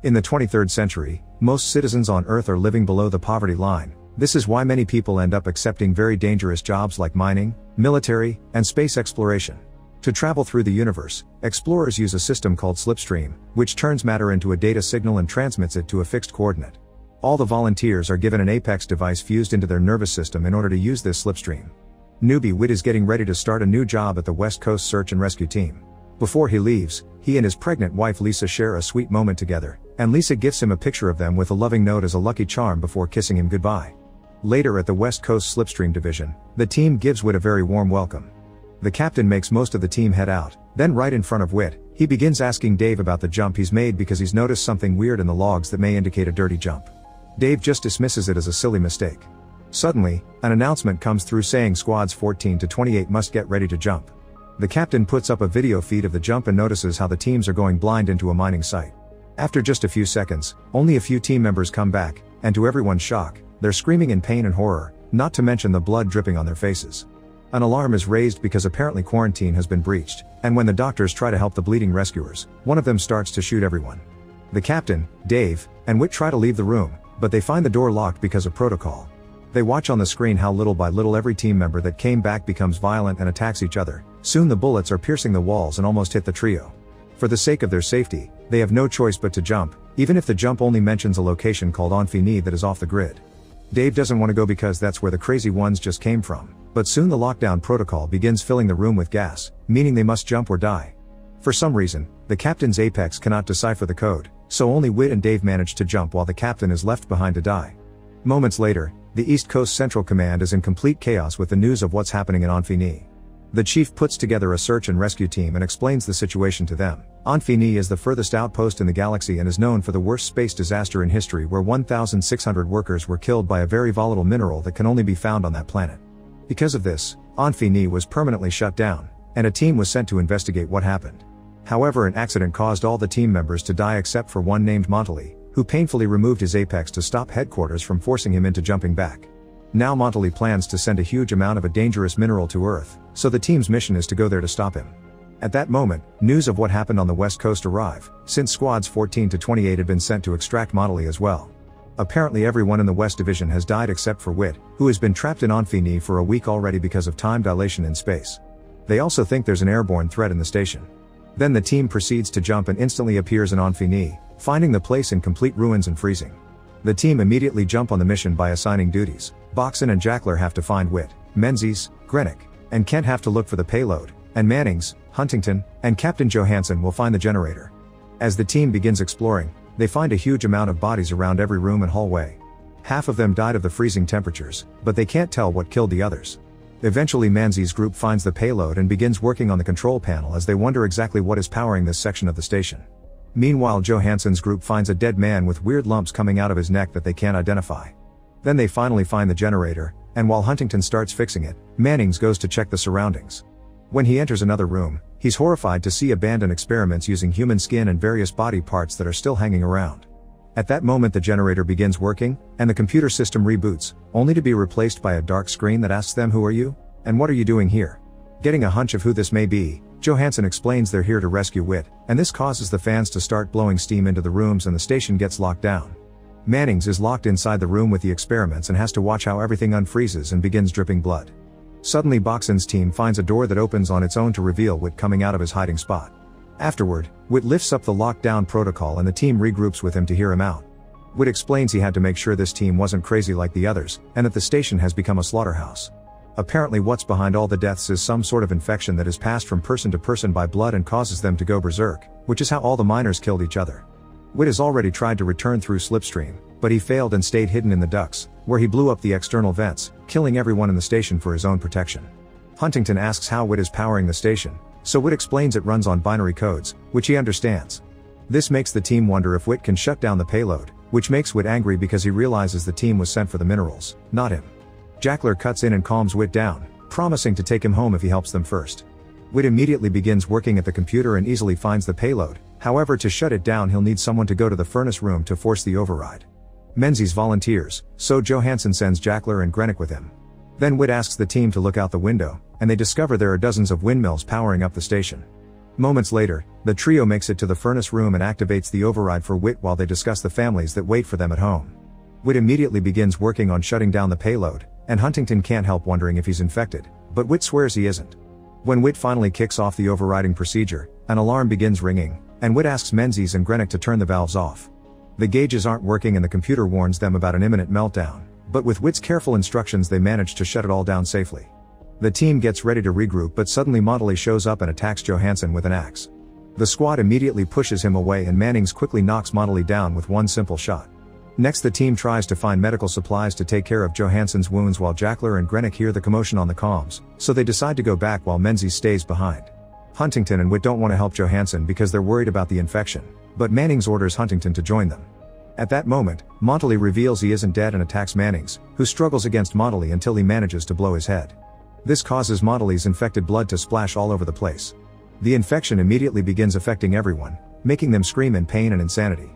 In the 23rd century, most citizens on Earth are living below the poverty line. This is why many people end up accepting very dangerous jobs like mining, military, and space exploration. To travel through the universe, explorers use a system called slipstream, which turns matter into a data signal and transmits it to a fixed coordinate. All the volunteers are given an Apex device fused into their nervous system in order to use this slipstream. Newbie Whit is getting ready to start a new job at the West Coast Search and Rescue Team. Before he leaves, he and his pregnant wife Lisa share a sweet moment together, and Lisa gifts him a picture of them with a loving note as a lucky charm before kissing him goodbye. Later at the West Coast Slipstream Division, the team gives Whit a very warm welcome. The captain makes most of the team head out, then right in front of Whit, he begins asking Dave about the jump he's made because he's noticed something weird in the logs that may indicate a dirty jump. Dave just dismisses it as a silly mistake. Suddenly, an announcement comes through saying squads 14 to 28 must get ready to jump. The captain puts up a video feed of the jump and notices how the teams are going blind into a mining site. After just a few seconds, only a few team members come back, and to everyone's shock, they're screaming in pain and horror, not to mention the blood dripping on their faces. An alarm is raised because apparently quarantine has been breached, and when the doctors try to help the bleeding rescuers, one of them starts to shoot everyone. The captain, Dave, and Whit try to leave the room, but they find the door locked because of protocol. They watch on the screen how little by little every team member that came back becomes violent and attacks each other. Soon the bullets are piercing the walls and almost hit the trio. For the sake of their safety, they have no choice but to jump, even if the jump only mentions a location called Infini that is off the grid. Dave doesn't want to go because that's where the crazy ones just came from, but soon the lockdown protocol begins filling the room with gas, meaning they must jump or die. For some reason, the captain's Apex cannot decipher the code, so only Whit and Dave manage to jump while the captain is left behind to die. Moments later, the East Coast Central Command is in complete chaos with the news of what's happening in Infini. The chief puts together a search and rescue team and explains the situation to them. Infini is the furthest outpost in the galaxy and is known for the worst space disaster in history where 1,600 workers were killed by a very volatile mineral that can only be found on that planet. Because of this, Infini was permanently shut down, and a team was sent to investigate what happened. However, an accident caused all the team members to die except for one named Montley, who painfully removed his Apex to stop headquarters from forcing him into jumping back. Now Montley plans to send a huge amount of a dangerous mineral to Earth, so the team's mission is to go there to stop him. At that moment, news of what happened on the West Coast arrive, since squads 14 to 28 had been sent to extract Montley as well. Apparently everyone in the West Division has died except for Whit, who has been trapped in Infini for a week already because of time dilation in space. They also think there's an airborne threat in the station. Then the team proceeds to jump and instantly appears in Infini, finding the place in complete ruins and freezing. The team immediately jump on the mission by assigning duties. Boxon and Jackler have to find Whit, Menzies, Grenick, and Kent have to look for the payload, and Mannings, Huntington, and Captain Johansson will find the generator. As the team begins exploring, they find a huge amount of bodies around every room and hallway. Half of them died of the freezing temperatures, but they can't tell what killed the others. Eventually Menzies' group finds the payload and begins working on the control panel as they wonder exactly what is powering this section of the station. Meanwhile, Johansson's group finds a dead man with weird lumps coming out of his neck that they can't identify. Then they finally find the generator, and while Huntington starts fixing it, Mannings goes to check the surroundings. When he enters another room, he's horrified to see abandoned experiments using human skin and various body parts that are still hanging around. At that moment the generator begins working, and the computer system reboots, only to be replaced by a dark screen that asks them, "Who are you? And what are you doing here?" Getting a hunch of who this may be, Johansson explains they're here to rescue Whit, and this causes the fans to start blowing steam into the rooms and the station gets locked down. Mannings is locked inside the room with the experiments and has to watch how everything unfreezes and begins dripping blood. Suddenly Boxon's team finds a door that opens on its own to reveal Whit coming out of his hiding spot. Afterward, Whit lifts up the lockdown protocol and the team regroups with him to hear him out. Whit explains he had to make sure this team wasn't crazy like the others, and that the station has become a slaughterhouse. Apparently what's behind all the deaths is some sort of infection that is passed from person to person by blood and causes them to go berserk, which is how all the miners killed each other. Whit has already tried to return through Slipstream, but he failed and stayed hidden in the ducts, where he blew up the external vents, killing everyone in the station for his own protection. Huntington asks how Whit is powering the station, so Whit explains it runs on binary codes, which he understands. This makes the team wonder if Whit can shut down the payload, which makes Whit angry because he realizes the team was sent for the minerals, not him. Jackler cuts in and calms Whit down, promising to take him home if he helps them first. Whit immediately begins working at the computer and easily finds the payload, however to shut it down he'll need someone to go to the furnace room to force the override. Menzies volunteers, so Johansson sends Jackler and Grenick with him. Then Whit asks the team to look out the window, and they discover there are dozens of windmills powering up the station. Moments later, the trio makes it to the furnace room and activates the override for Wit while they discuss the families that wait for them at home. Wit immediately begins working on shutting down the payload, and Huntington can't help wondering if he's infected, but Wit swears he isn't. When Wit finally kicks off the overriding procedure, an alarm begins ringing, and Wit asks Menzies and Grenick to turn the valves off. The gauges aren't working and the computer warns them about an imminent meltdown, but with Wit's careful instructions they manage to shut it all down safely. The team gets ready to regroup, but suddenly Motley shows up and attacks Johansson with an axe. The squad immediately pushes him away and Mannings quickly knocks Motley down with one simple shot. Next, the team tries to find medical supplies to take care of Johansson's wounds while Jackler and Grenick hear the commotion on the comms, so they decide to go back while Menzies stays behind. Huntington and Wit don't want to help Johansson because they're worried about the infection, but Mannings orders Huntington to join them. At that moment, Motley reveals he isn't dead and attacks Mannings, who struggles against Motley until he manages to blow his head. This causes Motley's infected blood to splash all over the place. The infection immediately begins affecting everyone, making them scream in pain and insanity.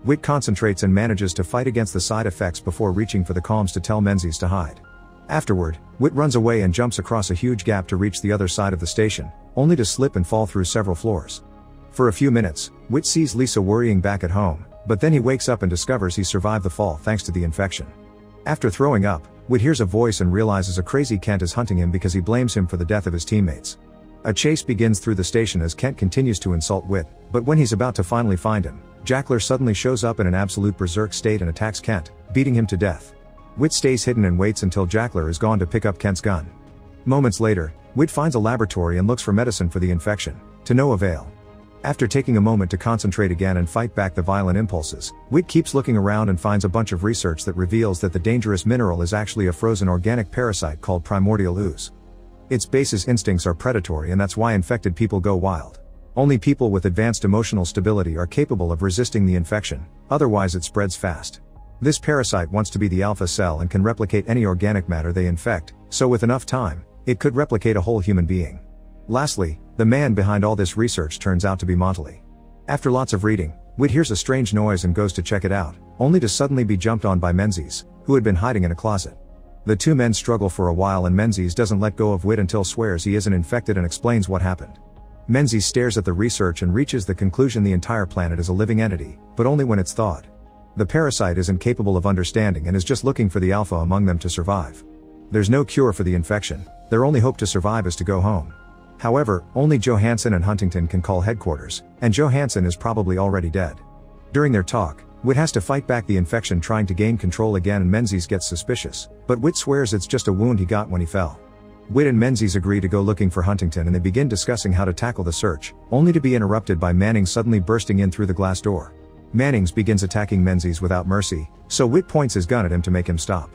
Wit concentrates and manages to fight against the side effects before reaching for the comms to tell Menzies to hide. Afterward, Wit runs away and jumps across a huge gap to reach the other side of the station, only to slip and fall through several floors. For a few minutes, Wit sees Lisa worrying back at home, but then he wakes up and discovers he survived the fall thanks to the infection. After throwing up, Wit hears a voice and realizes a crazy Kent is hunting him because he blames him for the death of his teammates. A chase begins through the station as Kent continues to insult Wit, but when he's about to finally find him, Jackler suddenly shows up in an absolute berserk state and attacks Kent, beating him to death. Wit stays hidden and waits until Jackler is gone to pick up Kent's gun. Moments later, Wit finds a laboratory and looks for medicine for the infection, to no avail. After taking a moment to concentrate again and fight back the violent impulses, Wit keeps looking around and finds a bunch of research that reveals that the dangerous mineral is actually a frozen organic parasite called primordial ooze. Its basis instincts are predatory, and that's why infected people go wild. Only people with advanced emotional stability are capable of resisting the infection, otherwise it spreads fast. This parasite wants to be the alpha cell and can replicate any organic matter they infect, so with enough time, it could replicate a whole human being. Lastly, the man behind all this research turns out to be Motley. After lots of reading, Wit hears a strange noise and goes to check it out, only to suddenly be jumped on by Menzies, who had been hiding in a closet. The two men struggle for a while and Menzies doesn't let go of Wit until swears he isn't infected and explains what happened. Menzies stares at the research and reaches the conclusion the entire planet is a living entity, but only when it's thawed. The parasite isn't capable of understanding and is just looking for the alpha among them to survive. There's no cure for the infection, their only hope to survive is to go home. However, only Johansson and Huntington can call headquarters, and Johansson is probably already dead. During their talk, Wit has to fight back the infection trying to gain control again and Menzies gets suspicious, but Wit swears it's just a wound he got when he fell. Wit and Menzies agree to go looking for Huntington and they begin discussing how to tackle the search, only to be interrupted by Mannings suddenly bursting in through the glass door. Mannings begins attacking Menzies without mercy, so Wit points his gun at him to make him stop.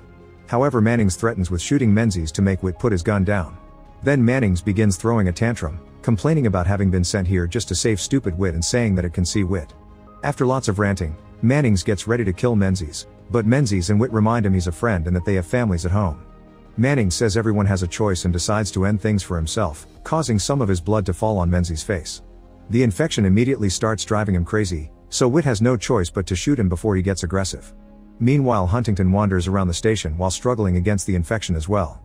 However, Mannings threatens with shooting Menzies to make Wit put his gun down. Then Mannings begins throwing a tantrum, complaining about having been sent here just to save stupid Wit and saying that it can see Wit. After lots of ranting, Mannings gets ready to kill Menzies, but Menzies and Wit remind him he's a friend and that they have families at home. Mannings says everyone has a choice and decides to end things for himself, causing some of his blood to fall on Menzies' face. The infection immediately starts driving him crazy, so Wit has no choice but to shoot him before he gets aggressive. Meanwhile, Huntington wanders around the station while struggling against the infection as well.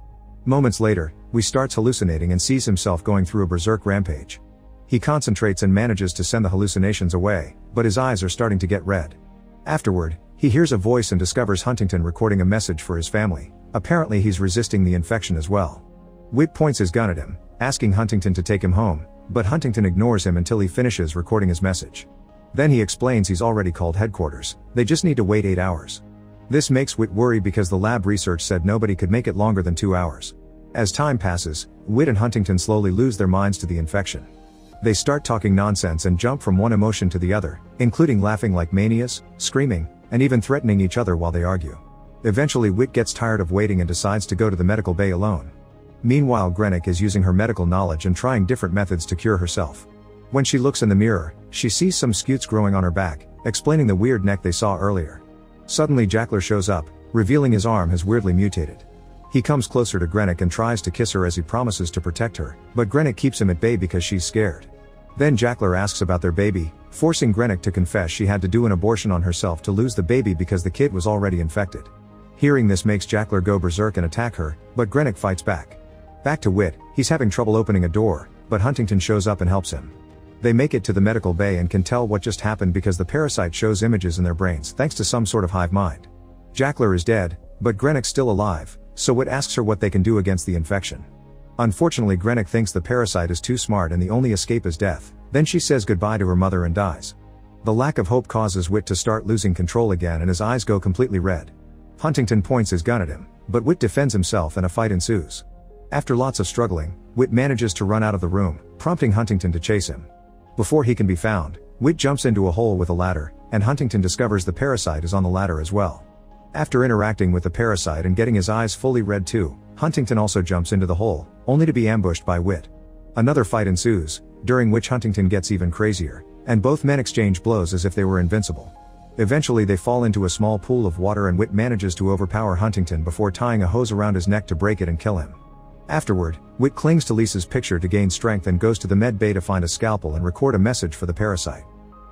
Moments later, Wit starts hallucinating and sees himself going through a berserk rampage. He concentrates and manages to send the hallucinations away, but his eyes are starting to get red. Afterward, he hears a voice and discovers Huntington recording a message for his family. Apparently he's resisting the infection as well. Wit points his gun at him, asking Huntington to take him home, but Huntington ignores him until he finishes recording his message. Then he explains he's already called headquarters, they just need to wait 8 hours. This makes Wit worry because the lab research said nobody could make it longer than 2 hours. As time passes, Wit and Huntington slowly lose their minds to the infection. They start talking nonsense and jump from one emotion to the other, including laughing like maniacs, screaming, and even threatening each other while they argue. Eventually Wit gets tired of waiting and decides to go to the medical bay alone. Meanwhile, Grenick is using her medical knowledge and trying different methods to cure herself. When she looks in the mirror, she sees some scutes growing on her back, explaining the weird neck they saw earlier. Suddenly Jackler shows up, revealing his arm has weirdly mutated. He comes closer to Grenick and tries to kiss her as he promises to protect her, but Grenick keeps him at bay because she's scared. Then Jackler asks about their baby, forcing Grenick to confess she had to do an abortion on herself to lose the baby because the kid was already infected. Hearing this makes Jackler go berserk and attack her, but Grenick fights back. Back to Wit, he's having trouble opening a door, but Huntington shows up and helps him. They make it to the medical bay and can tell what just happened because the parasite shows images in their brains thanks to some sort of hive mind. Jackler is dead, but Grenick's still alive, so Whit asks her what they can do against the infection. Unfortunately, Grenick thinks the parasite is too smart and the only escape is death. Then she says goodbye to her mother and dies. The lack of hope causes Whit to start losing control again and his eyes go completely red. Huntington points his gun at him, but Whit defends himself and a fight ensues. After lots of struggling, Whit manages to run out of the room, prompting Huntington to chase him. Before he can be found, Whit jumps into a hole with a ladder, and Huntington discovers the parasite is on the ladder as well. After interacting with the parasite and getting his eyes fully red too, Huntington also jumps into the hole, only to be ambushed by Whit. Another fight ensues, during which Huntington gets even crazier, and both men exchange blows as if they were invincible. Eventually they fall into a small pool of water and Whit manages to overpower Huntington before tying a hose around his neck to break it and kill him. Afterward, Whit clings to Lisa's picture to gain strength and goes to the med bay to find a scalpel and record a message for the parasite.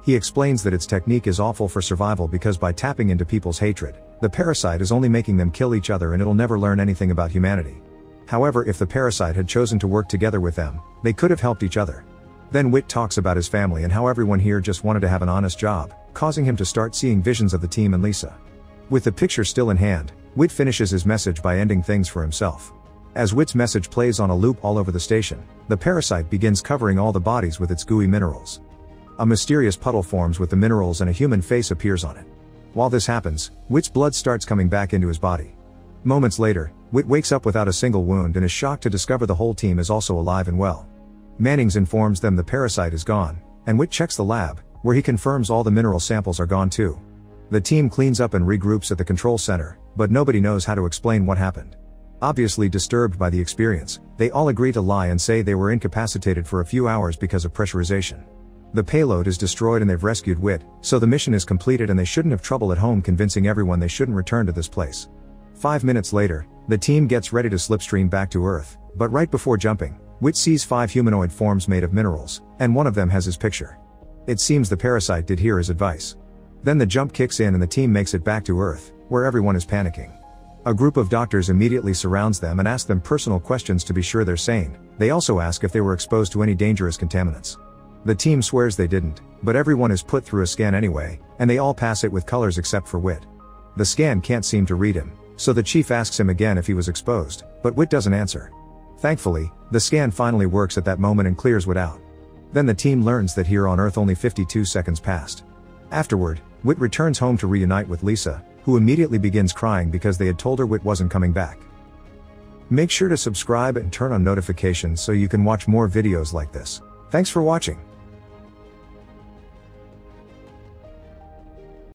He explains that its technique is awful for survival because by tapping into people's hatred, the parasite is only making them kill each other and it'll never learn anything about humanity. However, if the parasite had chosen to work together with them, they could have helped each other. Then Whit talks about his family and how everyone here just wanted to have an honest job, causing him to start seeing visions of the team and Lisa. With the picture still in hand, Whit finishes his message by ending things for himself. As Whit's message plays on a loop all over the station, the parasite begins covering all the bodies with its gooey minerals. A mysterious puddle forms with the minerals and a human face appears on it. While this happens, Whit's blood starts coming back into his body. Moments later, Whit wakes up without a single wound and is shocked to discover the whole team is also alive and well. Mannings informs them the parasite is gone, and Whit checks the lab, where he confirms all the mineral samples are gone too. The team cleans up and regroups at the control center, but nobody knows how to explain what happened. Obviously disturbed by the experience, they all agree to lie and say they were incapacitated for a few hours because of pressurization. The payload is destroyed and they've rescued Whit, so the mission is completed and they shouldn't have trouble at home convincing everyone they shouldn't return to this place. 5 minutes later, the team gets ready to slipstream back to Earth, but right before jumping, Whit sees 5 humanoid forms made of minerals, and one of them has his picture. It seems the parasite did hear his advice. Then the jump kicks in and the team makes it back to Earth, where everyone is panicking. A group of doctors immediately surrounds them and asks them personal questions to be sure they're sane. They also ask if they were exposed to any dangerous contaminants. The team swears they didn't, but everyone is put through a scan anyway, and they all pass it with colors except for Whit. The scan can't seem to read him, so the chief asks him again if he was exposed, but Whit doesn't answer. Thankfully, the scan finally works at that moment and clears Whit out. Then the team learns that here on Earth only 52 seconds passed. Afterward, Whit returns home to reunite with Lisa, who immediately begins crying because they had told her Whit wasn't coming back. Make sure to subscribe and turn on notifications so you can watch more videos like this. Thanks for watching.